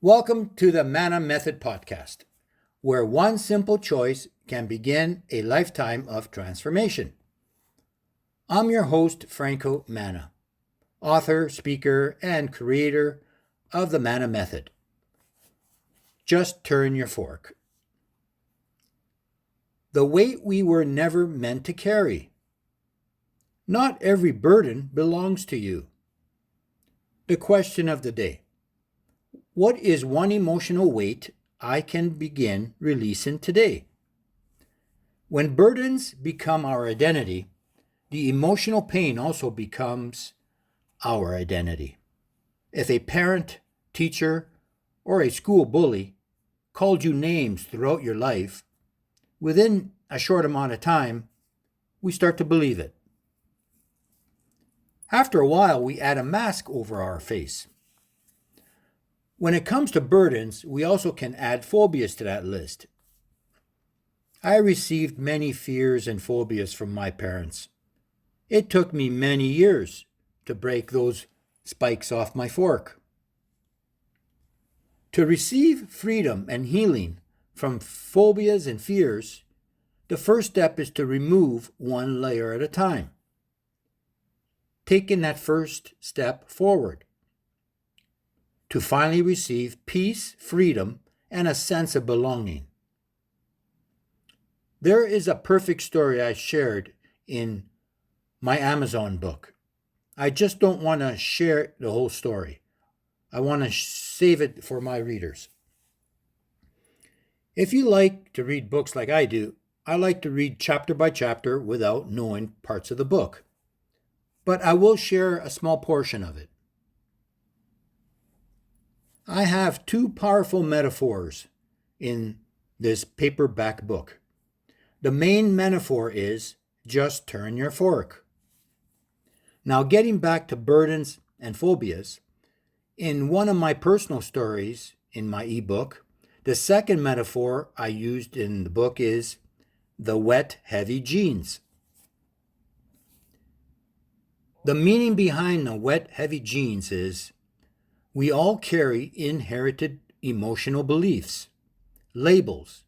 Welcome to the Manna Method podcast, where one simple choice can begin a lifetime of transformation. I'm your host, Franco Manna, author, speaker, and creator of the Manna Method. Just turn your fork. The weight we were never meant to carry. Not every burden belongs to you. The question of the day. What is one emotional weight I can begin releasing today? When burdens become our identity, the emotional pain also becomes our identity. If a parent, teacher, or a school bully called you names throughout your life, within a short amount of time, we start to believe it. After a while, we add a mask over our face. When it comes to burdens, we also can add phobias to that list. I received many fears and phobias from my parents. It took me many years to break those spikes off my fork. To receive freedom and healing from phobias and fears, the first step is to remove one layer at a time. Taking that first step forward to finally receive peace, freedom, and a sense of belonging. There is a perfect story I shared in my Amazon book. I just don't want to share the whole story. I want to save it for my readers. If you like to read books like I do, I like to read chapter by chapter without knowing parts of the book. But I will share a small portion of it. I have two powerful metaphors in this paperback book. The main metaphor is just turn your fork. Now, getting back to burdens and phobias, in one of my personal stories in my ebook, the second metaphor I used in the book is the wet, heavy jeans. The meaning behind the wet, heavy jeans is we all carry inherited emotional beliefs, labels,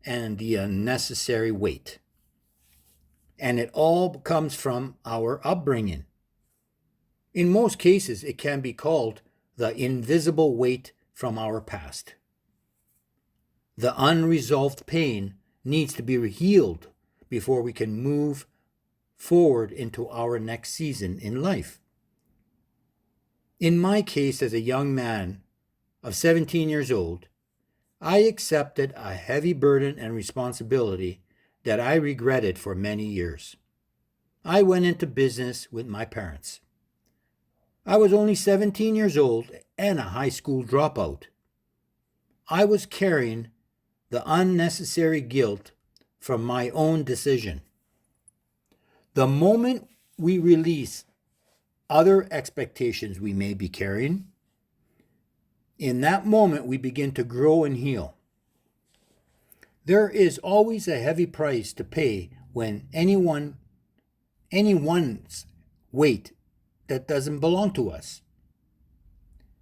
and the unnecessary weight. And it all comes from our upbringing. In most cases, it can be called the invisible weight from our past. The unresolved pain needs to be healed before we can move forward into our next season in life. In my case, as a young man of 17 years old, I accepted a heavy burden and responsibility that I regretted for many years. I went into business with my parents. I was only 17 years old and a high school dropout. I was carrying the unnecessary guilt from my own decision. The moment we release other expectations we may be carrying, in that moment we begin to grow and heal. There is always a heavy price to pay when anyone's weight that doesn't belong to us.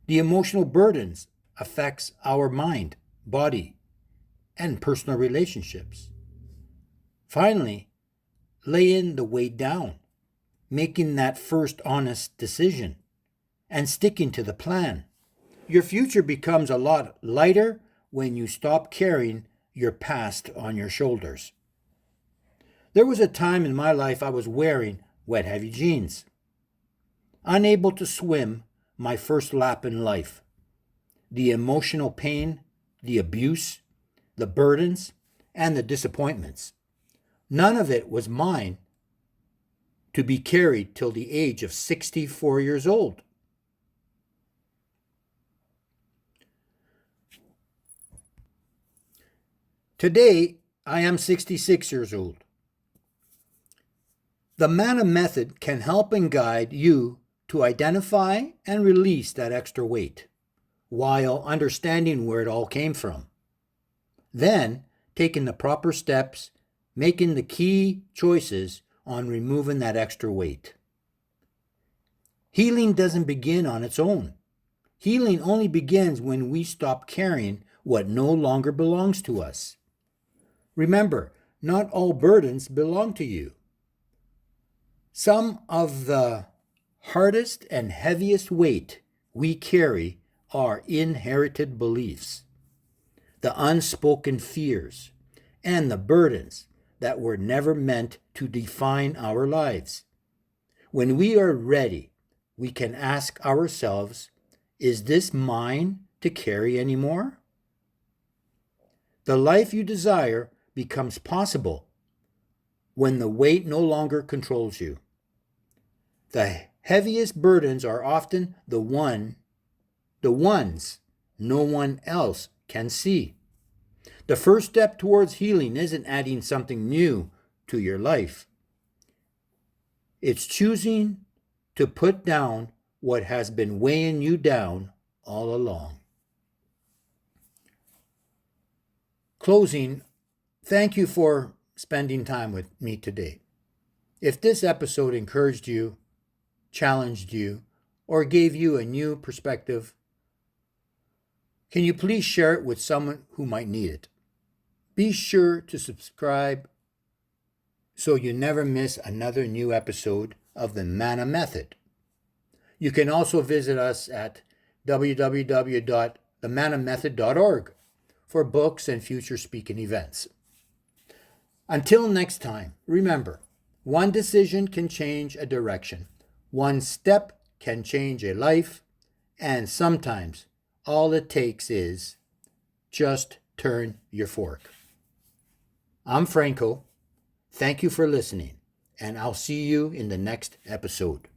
The emotional burdens affects our mind, body, and personal relationships. Finally, laying the weight down, making that first honest decision, and sticking to the plan. Your future becomes a lot lighter when you stop carrying your past on your shoulders. There was a time in my life I was wearing wet, heavy jeans, unable to swim my first lap in life. The emotional pain, the abuse, the burdens, and the disappointments. None of it was mine to be carried till the age of 64 years old. Today, I am 66 years old. The Manna Method can help and guide you to identify and release that extra weight while understanding where it all came from. Then, taking the proper steps, making the key choices on removing that extra weight. Healing doesn't begin on its own. Healing only begins when we stop carrying what no longer belongs to us. Remember, not all burdens belong to you. Some of the hardest and heaviest weight we carry are inherited beliefs, the unspoken fears, and the burdens that were never meant to define our lives. When we are ready, we can ask ourselves, is this mine to carry anymore? The life you desire becomes possible when the weight no longer controls you. The heaviest burdens are often the ones no one else can see. The first step towards healing isn't adding something new to your life. It's choosing to put down what has been weighing you down all along. Closing, thank you for spending time with me today. If this episode encouraged you, challenged you, or gave you a new perspective, can you please share it with someone who might need it? Be sure to subscribe so you never miss another new episode of the Manna Method. You can also visit us at www.themannamethod.org for books and future speaking events. Until next time, remember, one decision can change a direction, one step can change a life, and sometimes all it takes is just turn your fork. I'm Franco. Thank you for listening, and I'll see you in the next episode.